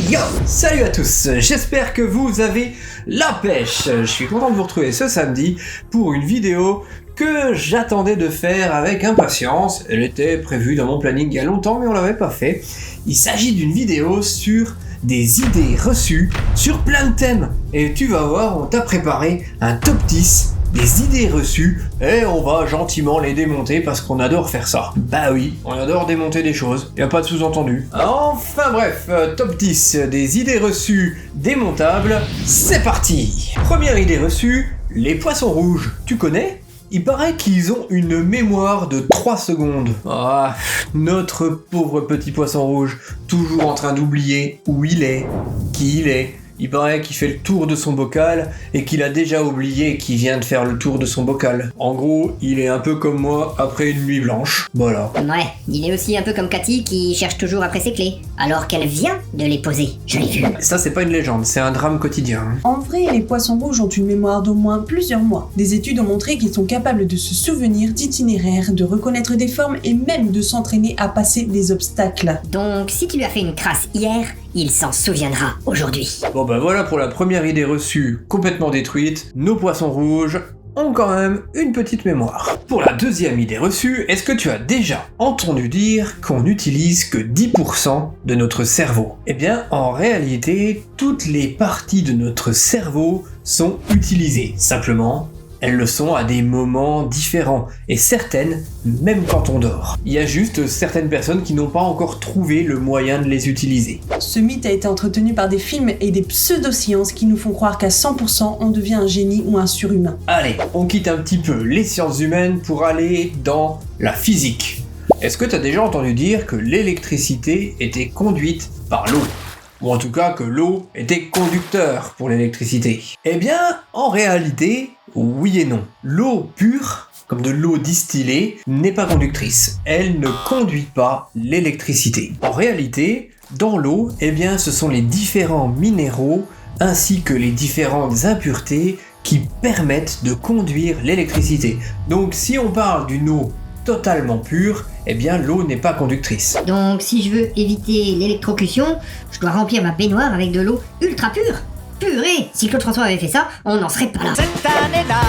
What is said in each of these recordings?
Yo, salut à tous, j'espère que vous avez la pêche. Je suis content de vous retrouver ce samedi pour une vidéo que j'attendais de faire avec impatience. Elle était prévue dans mon planning il y a longtemps mais on l'avait pas fait. Il s'agit d'une vidéo sur des idées reçues sur plein de thèmes. Et tu vas voir, on t'a préparé un top 10 des idées reçues et on va gentiment les démonter parce qu'on adore faire ça. Bah oui, on adore démonter des choses, y a pas de sous-entendu. Enfin bref, top 10 des idées reçues démontables, c'est parti. Première idée reçue, les poissons rouges, tu connais ? Il paraît qu'ils ont une mémoire de 3 secondes. Ah, notre pauvre petit poisson rouge, toujours en train d'oublier où il est, qui il est. Il paraît qu'il fait le tour de son bocal et qu'il a déjà oublié qu'il vient de faire le tour de son bocal. En gros, il est un peu comme moi après une nuit blanche. Voilà. Ouais, il est aussi un peu comme Cathy qui cherche toujours après ses clés, alors qu'elle vient de les poser. Je l'ai vu. Ça, c'est pas une légende, c'est un drame quotidien. En vrai, les poissons rouges ont une mémoire d'au moins plusieurs mois. Des études ont montré qu'ils sont capables de se souvenir d'itinéraires, de reconnaître des formes et même de s'entraîner à passer des obstacles. Donc, si tu lui as fait une crasse hier, il s'en souviendra aujourd'hui. Bon bah voilà pour la première idée reçue complètement détruite. Nos poissons rouges ont quand même une petite mémoire. Pour la deuxième idée reçue, est-ce que tu as déjà entendu dire qu'on n'utilise que 10% de notre cerveau ? Eh bien, en réalité, toutes les parties de notre cerveau sont utilisées. Simplement, elles le sont à des moments différents, et certaines, même quand on dort. Il y a juste certaines personnes qui n'ont pas encore trouvé le moyen de les utiliser. Ce mythe a été entretenu par des films et des pseudosciences qui nous font croire qu'à 100% on devient un génie ou un surhumain. Allez, on quitte un petit peu les sciences humaines pour aller dans la physique. Est-ce que tu as déjà entendu dire que l'électricité était conduite par l'eau ? Ou en tout cas que l'eau était conducteur pour l'électricité. Eh bien, en réalité, oui et non. L'eau pure, comme de l'eau distillée, n'est pas conductrice. Elle ne conduit pas l'électricité. En réalité, dans l'eau, eh bien, ce sont les différents minéraux ainsi que les différentes impuretés qui permettent de conduire l'électricité. Donc, si on parle d'une eau totalement pure, eh bien l'eau n'est pas conductrice. Donc, si je veux éviter l'électrocution, je dois remplir ma baignoire avec de l'eau ultra pure. Purée, si Claude François avait fait ça, on n'en serait pas là. Cette année-là.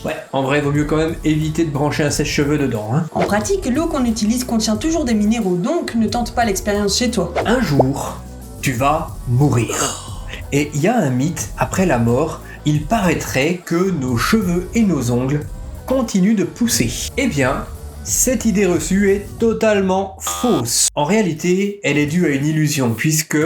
Ouais, en vrai, vaut mieux quand même éviter de brancher un sèche-cheveux dedans, hein. En pratique, l'eau qu'on utilise contient toujours des minéraux, donc ne tente pas l'expérience chez toi. Un jour, tu vas mourir. Et il y a un mythe, après la mort, il paraîtrait que nos cheveux et nos ongles continue de pousser. Eh bien, cette idée reçue est totalement fausse. En réalité, elle est due à une illusion, puisque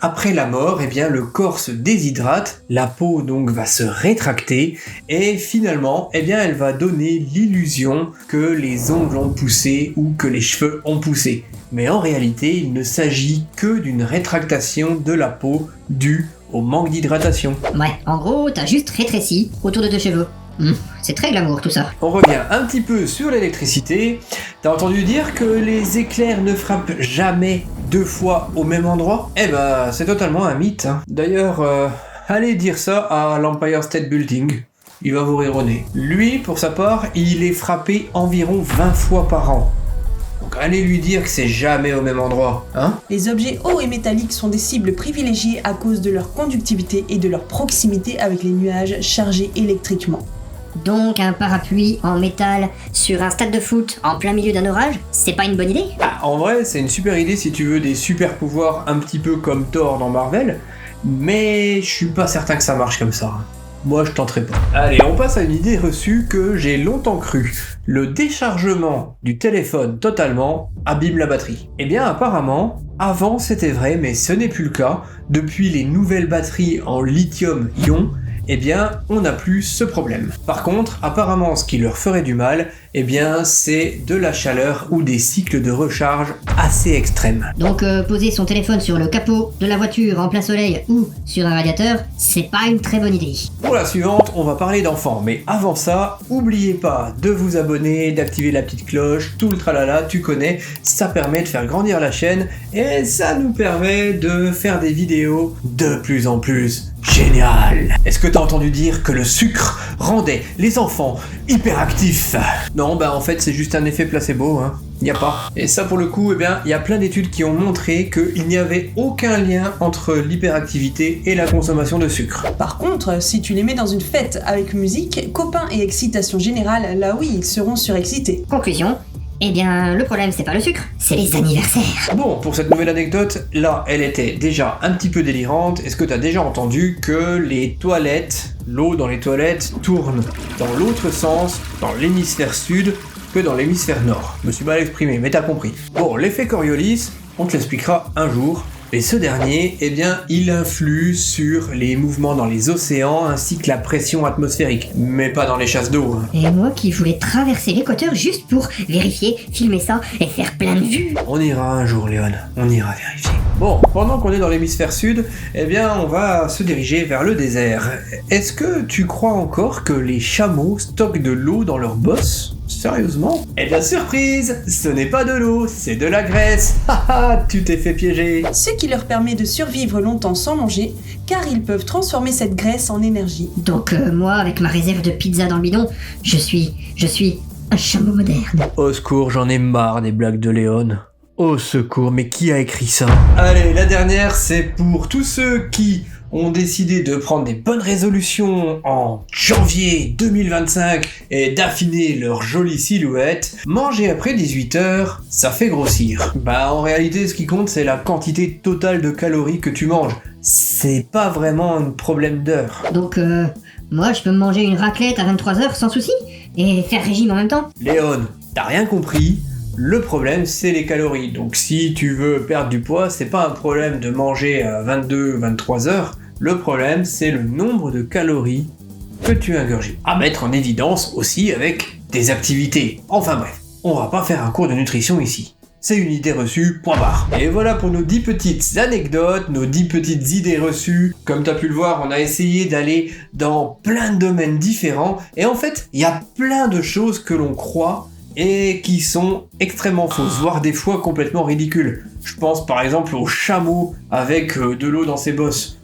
après la mort, eh bien, le corps se déshydrate, la peau donc va se rétracter, et finalement, eh bien, elle va donner l'illusion que les ongles ont poussé ou que les cheveux ont poussé. Mais en réalité, il ne s'agit que d'une rétractation de la peau due au manque d'hydratation. Ouais, en gros, t'as juste rétréci autour de tes cheveux. C'est très glamour tout ça. On revient un petit peu sur l'électricité. T'as entendu dire que les éclairs ne frappent jamais 2 fois au même endroit ? Eh ben, c'est totalement un mythe, hein. D'ailleurs, allez dire ça à l'Empire State Building. Il va vous rire au nez. Lui, pour sa part, il est frappé environ 20 fois par an. Donc allez lui dire que c'est jamais au même endroit, hein ? Les objets hauts et métalliques sont des cibles privilégiées à cause de leur conductivité et de leur proximité avec les nuages chargés électriquement. Donc un parapluie en métal sur un stade de foot en plein milieu d'un orage, c'est pas une bonne idée ? Ah, en vrai, c'est une super idée si tu veux des super pouvoirs un petit peu comme Thor dans Marvel, mais je suis pas certain que ça marche comme ça. Moi, je tenterai pas. Allez, on passe à une idée reçue que j'ai longtemps cru. Le déchargement du téléphone totalement abîme la batterie. Eh bien, apparemment, avant c'était vrai, mais ce n'est plus le cas. Depuis les nouvelles batteries en lithium-ion, eh bien, on n'a plus ce problème. Par contre, apparemment, ce qui leur ferait du mal, eh bien, c'est de la chaleur ou des cycles de recharge assez extrêmes. Donc poser son téléphone sur le capot de la voiture en plein soleil ou sur un radiateur, c'est pas une très bonne idée. Pour la suivante, on va parler d'enfants, mais avant ça, oubliez pas de vous abonner, d'activer la petite cloche, tout le tralala, tu connais, ça permet de faire grandir la chaîne et ça nous permet de faire des vidéos de plus en plus géniales. Est-ce que t'as entendu dire que le sucre rendait les enfants hyperactifs ? Non, bah en fait c'est juste un effet placebo, hein. Il n'y a pas. Et ça pour le coup, eh bien, il y a plein d'études qui ont montré qu'il n'y avait aucun lien entre l'hyperactivité et la consommation de sucre. Par contre, si tu les mets dans une fête avec musique, copains et excitation générale, là oui, ils seront surexcités. Conclusion, eh bien, le problème c'est pas le sucre, c'est les anniversaires. Bon, pour cette nouvelle anecdote, là, elle était déjà un petit peu délirante. Est-ce que t'as déjà entendu que les toilettes, l'eau dans les toilettes tourne dans l'autre sens, dans l'hémisphère sud, que dans l'hémisphère nord? Je me suis mal exprimé, mais t'as compris. Bon, l'effet Coriolis, on te l'expliquera un jour. Et ce dernier, eh bien, il influe sur les mouvements dans les océans ainsi que la pression atmosphérique, mais pas dans les chasses d'eau. Hein. Et moi qui voulais traverser l'équateur juste pour vérifier, filmer ça et faire plein de vues. On ira un jour, Léon, on ira vérifier. Bon, pendant qu'on est dans l'hémisphère sud, eh bien, on va se diriger vers le désert. Est-ce que tu crois encore que les chameaux stockent de l'eau dans leurs bosses ? Sérieusement ? Eh bien, surprise, ce n'est pas de l'eau, c'est de la graisse. Haha, tu t'es fait piéger. Ce qui leur permet de survivre longtemps sans manger, car ils peuvent transformer cette graisse en énergie. Donc moi, avec ma réserve de pizza dans le bidon, je suis un chameau moderne. Au secours, j'en ai marre des blagues de Léon. Au secours, mais qui a écrit ça ? Allez, la dernière, c'est pour tous ceux qui ont décidé de prendre des bonnes résolutions en janvier 2025 et d'affiner leur jolie silhouette. Manger après 18h, ça fait grossir. Bah en réalité, ce qui compte, c'est la quantité totale de calories que tu manges. C'est pas vraiment un problème d'heure. Donc moi, je peux me manger une raclette à 23h sans souci et faire régime en même temps. Léon, t'as rien compris ? Le problème, c'est les calories. Donc si tu veux perdre du poids, c'est pas un problème de manger à 22-23 heures. Le problème, c'est le nombre de calories que tu ingurgites. À mettre en évidence aussi avec des activités. Enfin bref, on va pas faire un cours de nutrition ici. C'est une idée reçue, point barre. Et voilà pour nos 10 petites anecdotes, nos 10 petites idées reçues. Comme t'as pu le voir, on a essayé d'aller dans plein de domaines différents. Et en fait, il y a plein de choses que l'on croit et qui sont extrêmement fausses, voire des fois complètement ridicules. Je pense par exemple au chameau avec de l'eau dans ses bosses.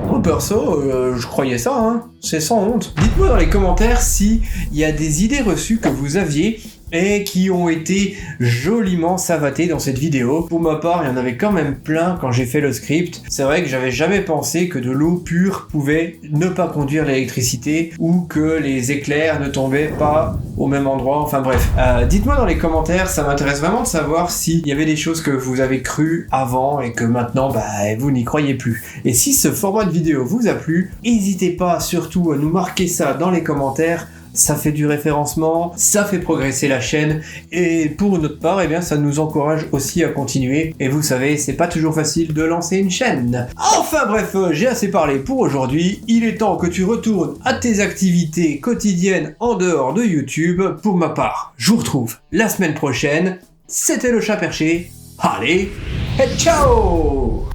Moi perso, je croyais ça, hein. C'est sans honte. Dites-moi dans les commentaires si il y a des idées reçues que vous aviez et qui ont été joliment savatées dans cette vidéo. Pour ma part, il y en avait quand même plein quand j'ai fait le script. C'est vrai que j'avais jamais pensé que de l'eau pure pouvait ne pas conduire l'électricité ou que les éclairs ne tombaient pas au même endroit. Enfin bref, dites-moi dans les commentaires, ça m'intéresse vraiment de savoir s'il y avait des choses que vous avez crues avant et que maintenant, vous n'y croyez plus. Et si ce format de vidéo vous a plu, n'hésitez pas surtout à nous marquer ça dans les commentaires. Ça fait du référencement, ça fait progresser la chaîne et pour notre part, eh bien, ça nous encourage aussi à continuer. Et vous savez, c'est pas toujours facile de lancer une chaîne. Enfin bref, j'ai assez parlé pour aujourd'hui. Il est temps que tu retournes à tes activités quotidiennes en dehors de YouTube. Pour ma part, je vous retrouve la semaine prochaine. C'était le chat perché. Allez, et ciao!